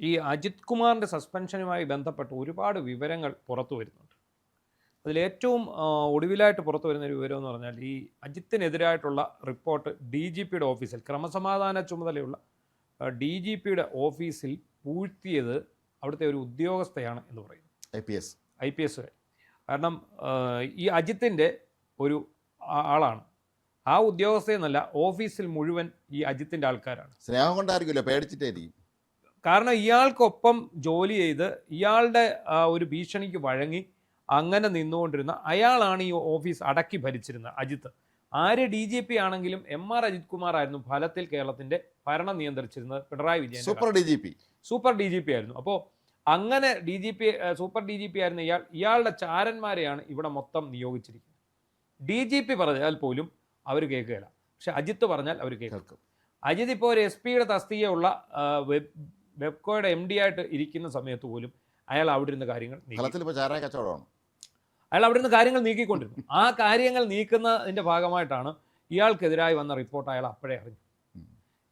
ഈ അജിത് കുമാറിൻ്റെ സസ്പെൻഷനുമായി ബന്ധപ്പെട്ട് ഒരുപാട് വിവരങ്ങൾ പുറത്തു വരുന്നുണ്ട്. അതിലേറ്റവും ഒടുവിലായിട്ട് പുറത്തു വരുന്നൊരു വിവരം എന്ന് പറഞ്ഞാൽ ഈ അജിത്തിനെതിരായിട്ടുള്ള റിപ്പോർട്ട് ഡി ജി പിയുടെ ഓഫീസിൽ ക്രമസമാധാന ചുമതലയുള്ള ഡി ജി പിയുടെ ഓഫീസിൽ പൂഴ്ത്തിയത് അവിടുത്തെ ഒരു ഉദ്യോഗസ്ഥയാണ് എന്ന് പറയുന്നു. I P S. കാരണം ഈ അജിത്തിൻ്റെ ഒരു ആളാണ്. ആ ഉദ്യോഗസ്ഥയെന്നല്ല, ഓഫീസിൽ മുഴുവൻ ഈ അജിത്തിൻ്റെ ആൾക്കാരാണ്. സ്നേഹം കൊണ്ടായിരിക്കുമല്ലോ, പേടിച്ചിട്ടായിരിക്കും. കാരണം ഇയാൾക്കൊപ്പം ജോലി ചെയ്ത് ഇയാളുടെ ഒരു ഭീഷണിക്ക് വഴങ്ങി അങ്ങനെ നിന്നുകൊണ്ടിരുന്ന അയാളാണ് ഈ ഓഫീസ് അടക്കി ഭരിച്ചിരുന്നത് അജിത്ത്. ആര് ഡി ജി പി ആണെങ്കിലും ആർ അജിത് കുമാർ ആയിരുന്നു ഫലത്തിൽ കേരളത്തിന്റെ ഭരണം നിയന്ത്രിച്ചിരുന്നത്. Pinarayi Vijayan super D G P ആയിരുന്നു. അപ്പോൾ അങ്ങനെ സൂപ്പർ ഡി ജി പി ആയിരുന്ന ഇയാളുടെ ചാരന്മാരെയാണ് ഇവിടെ മൊത്തം നിയോഗിച്ചിരിക്കുന്നത്. ഡി ജി പി പറഞ്ഞാൽ പോലും അവർ കേൾക്കുകയില്ല, പക്ഷെ അജിത്ത് പറഞ്ഞാൽ അവർ കേൾക്കും. അജിത്ത് ഇപ്പോൾ ഒരു എസ് പിയുടെ തസ്തികയുള്ള വെബ്കോയുടെ MD ആയിട്ട് ഇരിക്കുന്ന സമയത്ത് പോലും അയാൾ അവിടെ ഇരുന്ന കാര്യങ്ങൾ നീക്കിക്കൊണ്ടിരുന്നു. ആ കാര്യങ്ങൾ നീക്കുന്നതിൻ്റെ ഭാഗമായിട്ടാണ് ഇയാൾക്കെതിരായി വന്ന റിപ്പോർട്ട് അയാൾ അപ്പോഴേ അറിഞ്ഞു.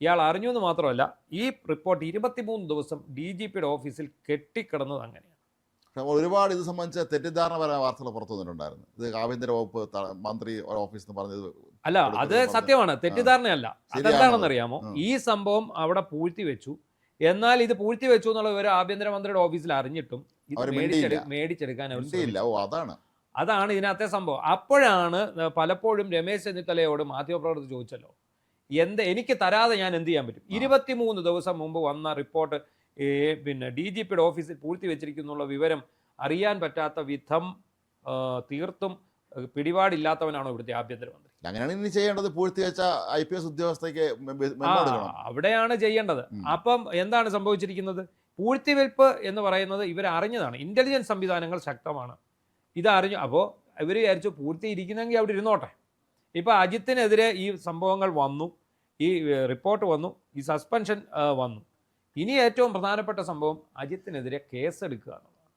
ഇയാൾ അറിഞ്ഞു എന്ന് മാത്രമല്ല, ഈ റിപ്പോർട്ട് 23 ദിവസം ഡി ജി പിയുടെ ഓഫീസിൽ കെട്ടിക്കിടന്നത് അങ്ങനെയാണ്. ഒരുപാട് ഇത് സംബന്ധിച്ച തെറ്റിദ്ധാരണപരമായ വാർത്തകൾ പുറത്തു വന്നിട്ടുണ്ടായിരുന്നു. ഇത് ആഭ്യന്തര വകുപ്പ് മന്ത്രി ഓഫീസ് എന്ന് പറഞ്ഞത് അല്ല, അത് സത്യമാണ്, തെറ്റിദ്ധാരണയല്ല. അതെന്താണെന്നറിയാമോ? ഈ സംഭവം അവിടെ പൂഴ്ത്തി വെച്ചു. എന്നാൽ ഇത് പൂഴ്ത്തി വെച്ചു എന്നുള്ള ഒരു ആഭ്യന്തരമന്ത്രിയുടെ ഓഫീസിൽ അറിഞ്ഞിട്ടും മേടിച്ചെടുക്കാൻ അതാണ് ഇതിനകത്തെ സംഭവം. അപ്പോഴാണ് പലപ്പോഴും രമേശ് ചെന്നിത്തലയോട് മാധ്യമപ്രവർത്തകർ ചോദിച്ചല്ലോ, എനിക്ക് തരാതെ ഞാൻ എന്ത് ചെയ്യാൻ പറ്റും? 23 ദിവസം മുമ്പ് വന്ന റിപ്പോർട്ട് പിന്നെ ഡി ജി പിയുടെ ഓഫീസിൽ പൂഴ്ത്തി വെച്ചിരിക്കുന്നുള്ള വിവരം അറിയാൻ പറ്റാത്ത വിധം തീർത്തും പിടിപാടില്ലാത്തവനാണോ ഇവിടുത്തെ ആഭ്യന്തരമന്ത്രി? അങ്ങനെയാണ് ഇനി ചെയ്യേണ്ടത്. പൂഴ്ത്തി വെച്ച IPS ഉദ്യോഗസ്ഥയ്ക്ക് അവിടെയാണ് ചെയ്യേണ്ടത്. അപ്പം എന്താണ് സംഭവിച്ചിരിക്കുന്നത്? പൂഴ്ത്തിവെൽപ്പ് എന്ന് പറയുന്നത് ഇവർ അറിഞ്ഞതാണ്. ഇന്റലിജൻസ് സംവിധാനങ്ങൾ ശക്തമാണ്. ഇതറിഞ്ഞു. അപ്പോൾ ഇവർ വിചാരിച്ചു പൂഴ്ത്തി ഇരിക്കുന്നെങ്കിൽ അവിടെ ഇരുന്നോട്ടെ. ഇപ്പം അജിത്തിനെതിരെ ഈ സംഭവങ്ങൾ വന്നു, ഈ റിപ്പോർട്ട് വന്നു, ഈ സസ്പെൻഷൻ വന്നു. ഇനി ഏറ്റവും പ്രധാനപ്പെട്ട സംഭവം അജിത്തിനെതിരെ കേസെടുക്കുക എന്നുള്ളതാണ്.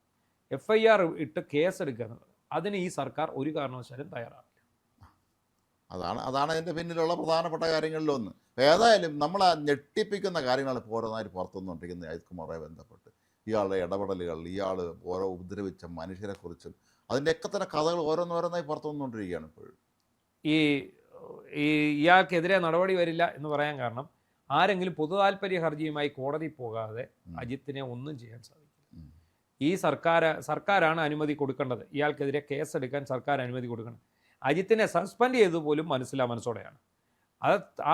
FIR ഇട്ട് കേസെടുക്കുക എന്നുള്ളത്. അതിന് ഈ സർക്കാർ ഒരു കാരണവശാലും തയ്യാറാവില്ല. അതാണ് അതിൻ്റെ പിന്നിലുള്ള പ്രധാനപ്പെട്ട കാര്യങ്ങളിലൊന്ന്. ഏതായാലും നമ്മൾ ആ ഞെട്ടിപ്പിക്കുന്ന കാര്യങ്ങൾ ഓരോന്നായി പുറത്തുനിന്നുകൊണ്ടിരിക്കുന്ന അജിത് കുമാറുമായി ബന്ധപ്പെട്ട് ഇയാളുടെ ഇടപെടലുകൾ, ഇയാൾ ഓരോ ഉപദ്രവിച്ച മനുഷ്യരെക്കുറിച്ചും അതിൻ്റെയൊക്കെ തന്നെ കഥകൾ ഓരോന്നോരോന്നായി പുറത്തുനിന്നുകൊണ്ടിരിക്കുകയാണ് ഇപ്പോഴും. ഇയാൾക്കെതിരെ നടപടി വരില്ല എന്ന് പറയാൻ കാരണം, ആരെങ്കിലും പൊതു താല്പര്യ ഹർജിയുമായി കോടതി പോകാതെ അജിത്തിനെ ഒന്നും ചെയ്യാൻ സാധിക്കില്ല. ഈ സർക്കാരാണ് അനുമതി കൊടുക്കേണ്ടത്. ഇയാൾക്കെതിരെ കേസെടുക്കാൻ സർക്കാർ അനുമതി കൊടുക്കണം. അജിത്തിനെ സസ്പെൻഡ് ചെയ്തത് പോലും മനസ്സോടെയാണ്.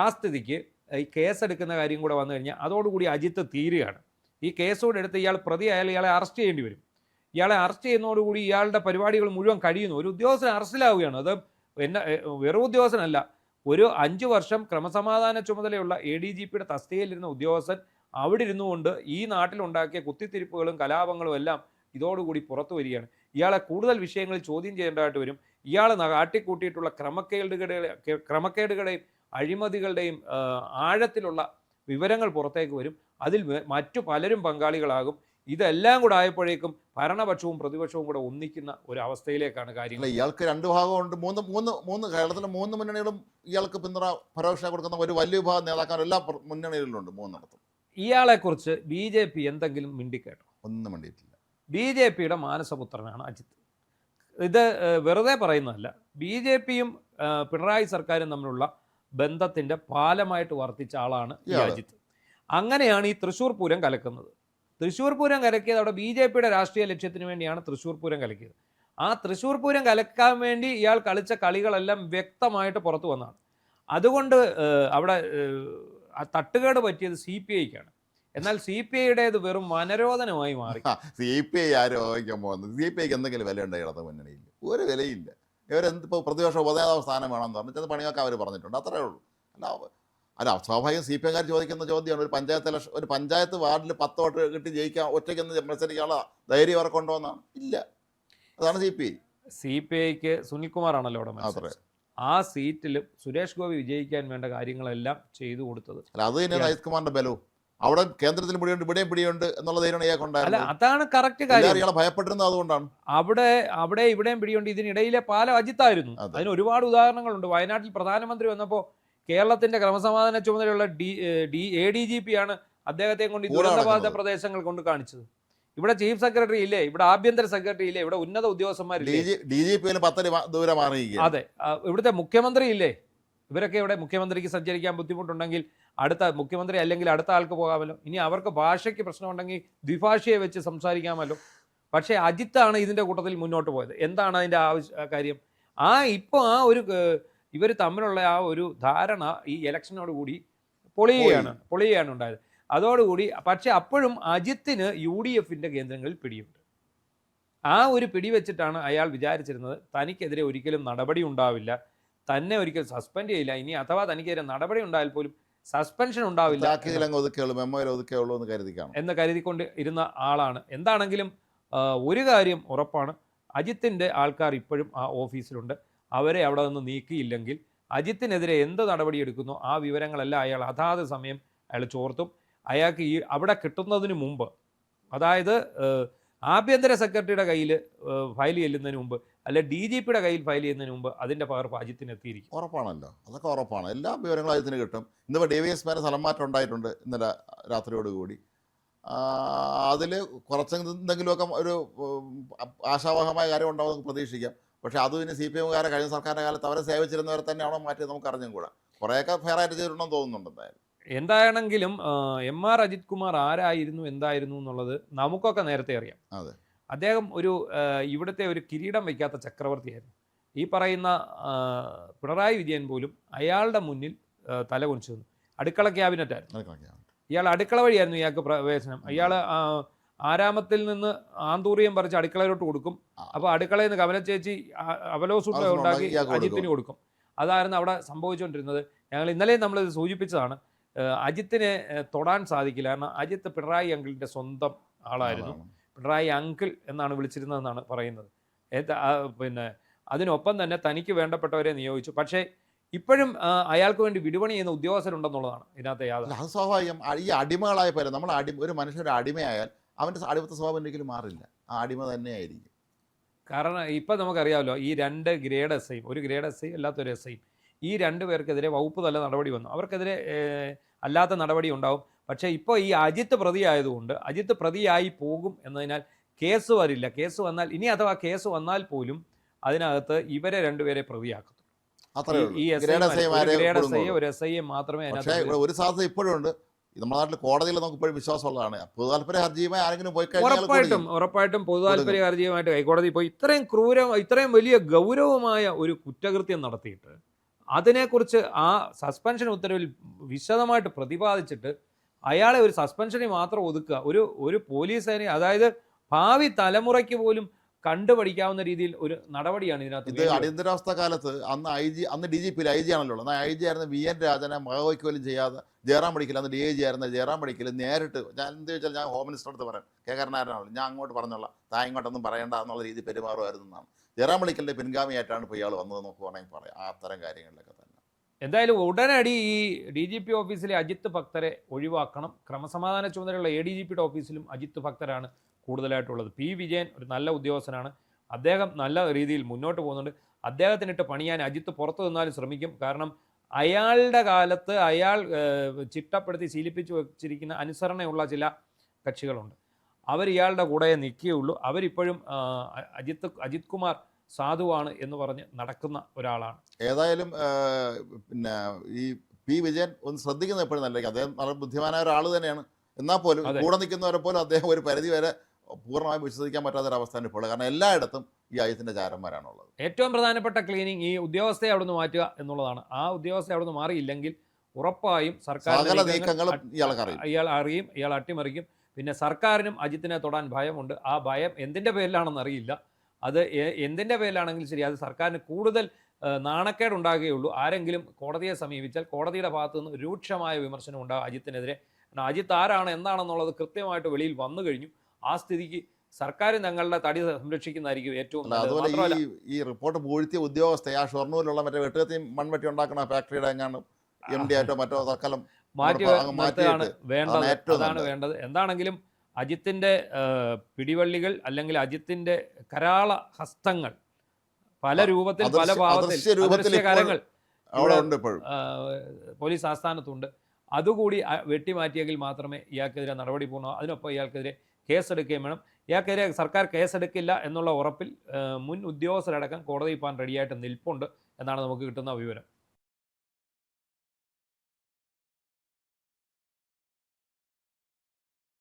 ആ സ്ഥിതിക്ക് ഈ കേസെടുക്കുന്ന കാര്യം കൂടെ വന്നു കഴിഞ്ഞാൽ അതോടുകൂടി അജിത്ത് തീരുകയാണ്. ഈ കേസോടെ എടുത്ത് ഇയാൾ പ്രതിയായാൽ ഇയാളെ അറസ്റ്റ് ചെയ്യേണ്ടി വരും. ഇയാളെ അറസ്റ്റ് ചെയ്യുന്നതോടുകൂടി ഇയാളുടെ പരിപാടികൾ മുഴുവൻ കഴിയുന്നു. ഒരു ഉദ്യോഗസ്ഥൻ അറസ്റ്റിലാവുകയാണ്. അത് വെറും ഉദ്യോഗസ്ഥനല്ല, ഒരു 5 വർഷം ക്രമസമാധാന ചുമതലയുള്ള ADGPയുടെ തസ്തികയിലിരുന്ന ഉദ്യോഗസ്ഥൻ അവിടെ ഇരുന്നുകൊണ്ട് ഈ നാട്ടിലുണ്ടാക്കിയ കുത്തിത്തിരിപ്പുകളും കലാപങ്ങളും എല്ലാം ഇതോടുകൂടി പുറത്തു വരികയാണ്. ഇയാളെ കൂടുതൽ വിഷയങ്ങളിൽ ചോദ്യം ചെയ്യേണ്ടതായിട്ട് വരും. ഇയാൾ കാട്ടിക്കൂട്ടിയിട്ടുള്ള ക്രമക്കേടുകളുടെയും അഴിമതികളുടെയും ആഴത്തിലുള്ള വിവരങ്ങൾ പുറത്തേക്ക് വരും. അതിൽ മറ്റു പലരും പങ്കാളികളാകും. ഇതെല്ലാം കൂടെ ആയപ്പോഴേക്കും ഭരണപക്ഷവും പ്രതിപക്ഷവും കൂടെ ഒന്നിക്കുന്ന ഒരു അവസ്ഥയിലേക്കാണ് കാര്യങ്ങൾ. ഇയാൾക്ക് 2 ഭാഗമുണ്ട്. മൂന്ന് കേരളത്തിലെ 3 മുന്നണികളും ഇയാൾക്ക് പിന്തുണ പരോക്ഷ കൊടുക്കുന്ന ഒരു വലിയ വിഭാഗം നേതാക്കൾ എല്ലാ മുന്നണികളിലുണ്ട്. 3 ഇയാളെക്കുറിച്ച് BJP എന്തെങ്കിലും മിണ്ടിക്കേട്ടോ? ഒന്നും മിണ്ടിയിട്ടില്ല. BJPയുടെ മാനസപുത്രനാണ് അജിത്ത്. ഇത് വെറുതെ പറയുന്നതല്ല. BJPയും പിണറായി സർക്കാരും തമ്മിലുള്ള ബന്ധത്തിൻ്റെ പാലമായിട്ട് വർത്തിച്ച ആളാണ് ഈ അജിത്ത്. അങ്ങനെയാണ് ഈ തൃശ്ശൂർ പൂരം കലക്കുന്നത്. തൃശ്ശൂർ പൂരം കലക്കിയത് അവിടെ BJPയുടെ രാഷ്ട്രീയ ലക്ഷ്യത്തിന് വേണ്ടിയാണ് തൃശ്ശൂർ പൂരം കലക്കിയത്. ആ തൃശ്ശൂർ പൂരം കലക്കാൻ വേണ്ടി ഇയാൾ കളിച്ച കളികളെല്ലാം വ്യക്തമായിട്ട് പുറത്തു വന്നതാണ്. അതുകൊണ്ട് അവിടെ തട്ടുകേട് പറ്റിയത് CPIക്കാണ്. എന്നാൽ CPIയുടേത് വെറും മനരോധനമായി മാറി. CPI ആരോഗ്യം പോകുന്നത്. CPIക്ക് എന്തെങ്കിലും വിലയുണ്ടോ? ഇടത് മുന്നണിയിൽ ഒരു വിലയില്ല. ഇവരെന്തിപ്പോൾ പ്രതിപക്ഷ ഉപനേതാവ് സ്ഥാനം വേണമെന്ന് പറഞ്ഞിട്ട് പണിയൊക്കെ അവർ പറഞ്ഞിട്ടുണ്ട്. അത്രേ ഉള്ളൂ. അല്ല സ്വാഭാവികം CPIക്കാർ ചോദിക്കുന്ന ചോദ്യമാണ്, ഒരു പഞ്ചായത്ത് വാർഡിൽ 10 വോട്ട് കിട്ടി ജയിക്കാൻ ഒറ്റയ്ക്കൊന്ന് മത്സരിക്കാനുള്ള ധൈര്യം അവർക്ക് കൊണ്ടുവന്നാണ്? ഇല്ല. അതാണ് CPIക്ക് സുനിൽകുമാറാണല്ലോ അവിടെ മത്സരം. ആ സീറ്റിൽ സുരേഷ് ഗോപി വിജയിക്കാൻ വേണ്ട കാര്യങ്ങളെല്ലാം ചെയ്തു കൊടുത്തത്. അല്ല, അത് തന്നെ അജിത് കുമാറിന്റെ ബലവും. അവിടെ കേന്ദ്രത്തിൽ പിടിയുണ്ട്, ഇവിടെയും പിടിയുണ്ട് എന്നുള്ള ധൈര്യം അല്ല, അതാണ് കറക്റ്റ് കാര്യം. ഇയാളെ ഭയപ്പെട്ടിരുന്നത് അതുകൊണ്ടാണ്. അവിടെ ഇവിടെയും പിടിയുണ്ട്. ഇതിനിടയിലെ പാലം അജിത്തായിരുന്നു. അതിന് ഒരുപാട് ഉദാഹരണങ്ങളുണ്ട്. വയനാട്ടിൽ പ്രധാനമന്ത്രി വന്നപ്പോൾ കേരളത്തിന്റെ ക്രമസമാധാന ചുമതലയുള്ള ADGP ആണ് അദ്ദേഹത്തെ കൊണ്ട് ഈ കൂടെ ദുരന്തബാധിത നടക്കുന്നത്. പ്രദേശങ്ങൾ കൊണ്ട് കാണിച്ചത്? ഇവിടെ ചീഫ് സെക്രട്ടറി ഇല്ലേ, ഇവിടെ ആഭ്യന്തര സെക്രട്ടറി ഇല്ലേ, ഇവിടെ ഉന്നത ഉദ്യോഗസ്ഥന്മാരില്ലേ? DGP 10 അടി ദൂരെ മാറിയിരിക്കുക. അതെ, ഇവിടുത്തെ മുഖ്യമന്ത്രി ഇല്ലേ? ഇവരൊക്കെ ഇവിടെ മുഖ്യമന്ത്രിക്ക് സഞ്ചരിക്കാൻ ബുദ്ധിമുട്ടുണ്ടെങ്കിൽ അടുത്ത മുഖ്യമന്ത്രി അല്ലെങ്കിൽ അടുത്ത ആൾക്ക് പോകാമല്ലോ. ഇനി അവർക്ക് ഭാഷയ്ക്ക് പ്രശ്നമുണ്ടെങ്കിൽ ദ്വിഭാഷയെ വെച്ച് സംസാരിക്കാമല്ലോ. പക്ഷേ അജിത്താണ് ഇതിൻ്റെ കൂട്ടത്തിൽ മുന്നോട്ട് പോയത്. എന്താണ് അതിൻ്റെ കാര്യം? ഇപ്പോൾ ആ ഒരു ഇവർ തമ്മിലുള്ള ആ ഒരു ധാരണ ഈ ഇലക്ഷനോട് കൂടി പൊളിയുകയാണ് ഉണ്ടായത്. അതോടുകൂടി പക്ഷേ അപ്പോഴും അജിത്തിന് UDFന്റെ കേന്ദ്രങ്ങളിൽ പിടിയുണ്ട്. ആ ഒരു പിടി വെച്ചിട്ടാണ് അയാൾ വിചാരിച്ചിരുന്നത് തനിക്കെതിരെ ഒരിക്കലും നടപടി ഉണ്ടാവില്ല, തന്നെ ഒരിക്കലും സസ്പെൻഡ് ചെയ്യില്ല, ഇനി അഥവാ തനിക്കെതിരെ നടപടി ഉണ്ടായാൽ പോലും സസ്പെൻഷൻ ഉണ്ടാവില്ല എന്ന് കരുതിക്കൊണ്ട് ഇരുന്ന ആളാണ്. എന്താണെങ്കിലും ഒരു കാര്യം ഉറപ്പാണ്, അജിത്തിൻ്റെ ആൾക്കാർ ഇപ്പോഴും ആ ഓഫീസിലുണ്ട്. അവരെ അവിടെ നിന്ന് നീക്കിയില്ലെങ്കിൽ അജിത്തിനെതിരെ എന്ത് നടപടിയെടുക്കുന്നോ ആ വിവരങ്ങളെല്ലാം അയാൾ അതാത് സമയം അയാൾ ചോർത്തും. അയാൾക്ക് ഈ അവിടെ കിട്ടുന്നതിന് മുമ്പ്, അതായത് ആഭ്യന്തര സെക്രട്ടറിയുടെ കയ്യിൽ ഫയൽ ചെയ്യുന്നതിന് മുമ്പ് അല്ലെ DGPയുടെ കയ്യിൽ ഫയൽ ചെയ്യുന്നതിന് മുമ്പ് അതിൻ്റെ പകർപ്പ് അജിത്തിന് എത്തിയിരിക്കും. ഉറപ്പാണല്ലോ, അതൊക്കെ ഉറപ്പാണ്. എല്ലാ വിവരങ്ങളും അജിത്തിന് കിട്ടും. ഇന്നിപ്പോൾ DVSമാരെ സ്ഥലം മാറ്റം ഉണ്ടായിട്ടുണ്ട് ഇന്നലെ രാത്രിയോടുകൂടി. അതിൽ കുറച്ചെന്തെങ്കിലുമൊക്കെ ഒരു ആശാവഹമായ കാര്യം ഉണ്ടാവുമെന്ന് പ്രതീക്ഷിക്കാം. പക്ഷേ അതും ഇനി CPMകാരെ കഴിഞ്ഞ സർക്കാരിൻ്റെ കാലത്ത് അവരെ സേവിച്ചിരുന്നവരെ തന്നെയാണോ മാറ്റിയത് നമുക്ക് അറിഞ്ഞും കൂടാ. കുറേയൊക്കെ ഫെയറായിട്ട് ചെയ്തിട്ടുണ്ടെന്ന് തോന്നുന്നുണ്ട്. എന്താണെങ്കിലും MR അജിത് കുമാർ ആരായിരുന്നു എന്തായിരുന്നു എന്നുള്ളത് നമുക്കൊക്കെ നേരത്തെ അറിയാം. അതെ, അദ്ദേഹം ഒരു ഇവിടുത്തെ ഒരു കിരീടം വയ്ക്കാത്ത ചക്രവർത്തിയായിരുന്നു. ഈ പറയുന്ന പിണറായി വിജയൻ പോലും അയാളുടെ മുന്നിൽ തല കുനിച്ചു നിന്നു. അടുക്കള ക്യാബിനറ്റായിരുന്നു ഇയാൾ. അടുക്കള വഴിയായിരുന്നു ഇയാൾക്ക് പ്രവേശനം. ഇയാൾ ആരാമത്തിൽ നിന്ന് ആന്തൂറിയം പറിച്ച് അടുക്കളയിലോട്ട് കൊടുക്കും. അപ്പോൾ അടുക്കളയിൽ നിന്ന് കമല ചേച്ചി അവലോസുട്ട ഉണ്ടാക്കി അജിത്തിന് കൊടുക്കും. അതായിരുന്നു അവിടെ സംഭവിച്ചുകൊണ്ടിരുന്നത്. ഞങ്ങൾ ഇന്നലെയും നമ്മളിത് സൂചിപ്പിച്ചതാണ്. അജിത്തിനെ തൊടാൻ സാധിക്കില്ല, കാരണം അജിത്ത് പിണറായി അങ്കിളിൻ്റെ സ്വന്തം ആളായിരുന്നു. പിണറായി അങ്കിൾ എന്നാണ് വിളിച്ചിരുന്നതെന്നാണ് പറയുന്നത്. പിന്നെ അതിനൊപ്പം തന്നെ തനിക്ക് വേണ്ടപ്പെട്ടവരെ നിയോഗിച്ചു. പക്ഷേ ഇപ്പോഴും അയാൾക്ക് വേണ്ടി വിടുപണി ചെയ്യുന്ന ഉദ്യോഗസ്ഥരുണ്ടെന്നുള്ളതാണ് ഇതിനകത്തെ യാതൊരു. അത് സ്വാഭാവികം. ഈ അടിമകളായ പോലെ നമ്മൾ ഒരു മനുഷ്യൻ്റെ അടിമയായാൽ അവൻ്റെ അടിമത്ത സ്വഭാവം ഒരിക്കലും മാറില്ല, ആ അടിമ തന്നെയായിരിക്കും. കാരണം ഇപ്പം നമുക്കറിയാമല്ലോ, ഈ 2 ഗ്രേഡ് SI, ഒരു ഗ്രേഡ് SI അല്ലാത്തൊരു SI, ഈ 2 പേർക്കെതിരെ വകുപ്പ് തല നടപടി വന്നു. അവർക്കെതിരെ അല്ലാത്ത നടപടി ഉണ്ടാവും. പക്ഷേ ഇപ്പോൾ ഈ അജിത്ത് പ്രതിയായതുകൊണ്ട് അജിത്ത് പ്രതിയായി പോകും എന്നതിനാൽ കേസ് വരില്ല. കേസ് വന്നാൽ ഇനി അഥവാ കേസ് വന്നാൽ പോലും അതിനകത്ത് ഇവരെ 2 പേരെ പ്രതിയാക്കത്തുള്ളൂ. ഈ ഒരു SI മാത്രമേ അതിനകത്ത്. ഒരു സാധ്യത ഇപ്പോഴും ഉണ്ട്. നമ്മുടെ നാട്ടിൽ കോടതിയിൽ നമുക്ക് ഇപ്പോഴും വിശ്വാസമുള്ളതാണ്. പൊതുതാൽപര്യ ഹർജിയുമായി ആരെങ്കിലും പോയി കഴിഞ്ഞാൽ ഉറപ്പായിട്ടും പൊതുതാൽപര്യ ഹർജിയുമായിട്ട് ഹൈക്കോടതി പോയി ഇത്രയും വലിയ ഗൗരവമായ ഒരു കുറ്റകൃത്യം നടത്തിയിട്ട് അതിനെക്കുറിച്ച് ആ സസ്പെൻഷൻ ഉത്തരവിൽ വിശദമായിട്ട് പ്രതിപാദിച്ചിട്ട് അയാളെ ഒരു സസ്പെൻഷനിൽ മാത്രം ഒതുക്കുക. ഒരു പോലീസ് സേന, അതായത് ഭാവി തലമുറയ്ക്ക് പോലും കണ്ടുപഠിക്കാവുന്ന രീതിയിൽ ഒരു നടപടിയാണ് ഇതിനകത്ത്. ഇത് അടിയന്തരാവസ്ഥ കാലത്ത് അന്ന് DGP IG ആണല്ലോ. എന്നാൽ IG ആയിരുന്ന VN രാജനെ മകവയ്ക്കോലും ചെയ്യാതെ ജയറാം പടിക്കൽ, അന്ന് DIG ആയിരുന്ന ജയറാം പടിക്കൽ നേരിട്ട്, ഞാൻ എന്ത് ചോദിച്ചാൽ ഞാൻ ഹോം മിനിസ്റ്റർ അടുത്ത് പറയാം, കരനാരനാണല്ലോ, ഞാൻ അങ്ങോട്ട് പറഞ്ഞോളാം, താൻ ഇങ്ങോട്ടൊന്നും പറയേണ്ട എന്നുള്ള രീതി പെരുമാറുമായിരുന്നു എന്നാണ്. ജയറാം പടിക്കലിൻ്റെ പിൻഗാമിയായിട്ടാണ് ഇപ്പോൾ ഇയാൾ വന്നത് നമുക്ക് വേണമെങ്കിൽ പറയാം. അത്തരം കാര്യങ്ങളിലൊക്കെ തന്നെ എന്തായാലും ഉടനടി ഈ DGP ഓഫീസിലെ അജിത്ത് ഭക്തരെ ഒഴിവാക്കണം. ക്രമസമാധാന ചുമതലയുള്ള ADGPയുടെ ഓഫീസിലും അജിത്ത് ഭക്തരാണ് കൂടുതലായിട്ടുള്ളത്. P. വിജയൻ ഒരു നല്ല ഉദ്യോഗസ്ഥനാണ്. അദ്ദേഹം നല്ല രീതിയിൽ മുന്നോട്ട് പോകുന്നുണ്ട്. അദ്ദേഹത്തിനിട്ട് പണിയാൻ അജിത്ത് പുറത്തു നിന്നാലും ശ്രമിക്കും. കാരണം അയാളുടെ കാലത്ത് അയാൾ ചിട്ടപ്പെടുത്തി ശീലിപ്പിച്ചു വെച്ചിരിക്കുന്ന അനുസരണയുള്ള ചില കക്ഷികളുണ്ട്. അവർ ഇയാളുടെ കൂടെ നിൽക്കുകയുള്ളൂ. അവരിപ്പോഴും അജിത് കുമാർ സാധുവാണ് എന്ന് പറഞ്ഞ് നടക്കുന്ന ഒരാളാണ്. ഏതായാലും പിന്നെ ഈ P. വിജയൻ ഒന്ന് ശ്രദ്ധിക്കുന്നത് എപ്പോഴും നല്ലതായിരിക്കും. അദ്ദേഹം നല്ല ബുദ്ധിമാനായ ഒരാൾ തന്നെയാണ്. എന്നാൽ പോലും കൂടെ നിൽക്കുന്നവരെ പോലും അദ്ദേഹം ഒരു പരിധി വരെ പൂർണ്ണമായും വിശ്വസിക്കാൻ പറ്റാത്തൊരവസ്ഥയാണ് ഇപ്പോൾ. കാരണം എല്ലായിടത്തും ഈ അജിത്തിൻ്റെ ചാരന്മാരാണുള്ളത്. ഏറ്റവും പ്രധാനപ്പെട്ട ക്ലീനിങ് ഈ ഉദ്യോഗസ്ഥയെ അവിടുന്ന് മാറ്റുക എന്നുള്ളതാണ്. ആ ഉദ്യോഗസ്ഥയെ അവിടുന്ന് മാറിയില്ലെങ്കിൽ ഉറപ്പായും സർക്കാർ ഇയാൾ അറിയും, ഇയാൾ അട്ടിമറിക്കും. പിന്നെ സർക്കാരിനും അജിത്തിനെ തൊടാൻ ഭയമുണ്ട്. ആ ഭയം എന്തിൻ്റെ പേരിലാണെന്ന് അറിയില്ല. അത് എന്തിൻ്റെ പേരിലാണെങ്കിലും ശരി, അത് സർക്കാരിന് കൂടുതൽ നാണക്കേടുണ്ടാകുകയുള്ളൂ. ആരെങ്കിലും കോടതിയെ സമീപിച്ചാൽ കോടതിയുടെ ഭാഗത്തു നിന്ന് രൂക്ഷമായ വിമർശനം ഉണ്ടാകും അജിത്തിനെതിരെ. അജിത്ത് ആരാണ് എന്താണെന്നുള്ളത് കൃത്യമായിട്ട് വെളിയിൽ വന്നു കഴിഞ്ഞു. ആ സ്ഥിതിക്ക് സർക്കാർ തങ്ങളുടെ തടി സംരക്ഷിക്കുന്നതായിരിക്കും ഏറ്റവും നല്ലത്. ഈ റിപ്പോർട്ട് പൂഴ്ത്തിയ ഉദ്യോഗസ്ഥ ആ ഷൊർണൂരിലുള്ള മറ്റേ വെട്ടുകത്തി മൺവെട്ടി ഉണ്ടാക്കുന്ന ഫാക്ടറിയുടെ എങ്ങാനും MD ആയിട്ടോ മറ്റോ തൽക്കാലം മാറ്റിയാണ് വേണ്ടത്. എന്താണെങ്കിലും അജിത്തിൻ്റെ പിടിവള്ളികൾ അല്ലെങ്കിൽ അജിത്തിൻ്റെ കരാള ഹസ്തങ്ങൾ പല രൂപത്തിൽ പല ഭാവത്തിൽ കരങ്ങൾ പോലീസ് ആസ്ഥാനത്തുണ്ട്. അതുകൂടി വെട്ടിമാറ്റിയെങ്കിൽ മാത്രമേ ഇയാൾക്കെതിരെ നടപടി പൂർണ്ണമാകൂ. അതിനൊപ്പം ഇയാൾക്കെതിരെ കേസെടുക്കുകയും വേണം. ഇയാൾക്കെതിരെ സർക്കാർ കേസെടുക്കില്ല എന്നുള്ള ഉറപ്പിൽ മുൻ ഉദ്യോഗസ്ഥരടക്കം കോടതിയിൽ പോകാൻ റെഡിയായിട്ട് നിൽപ്പുണ്ട് എന്നാണ് നമുക്ക് കിട്ടുന്ന വിവരം.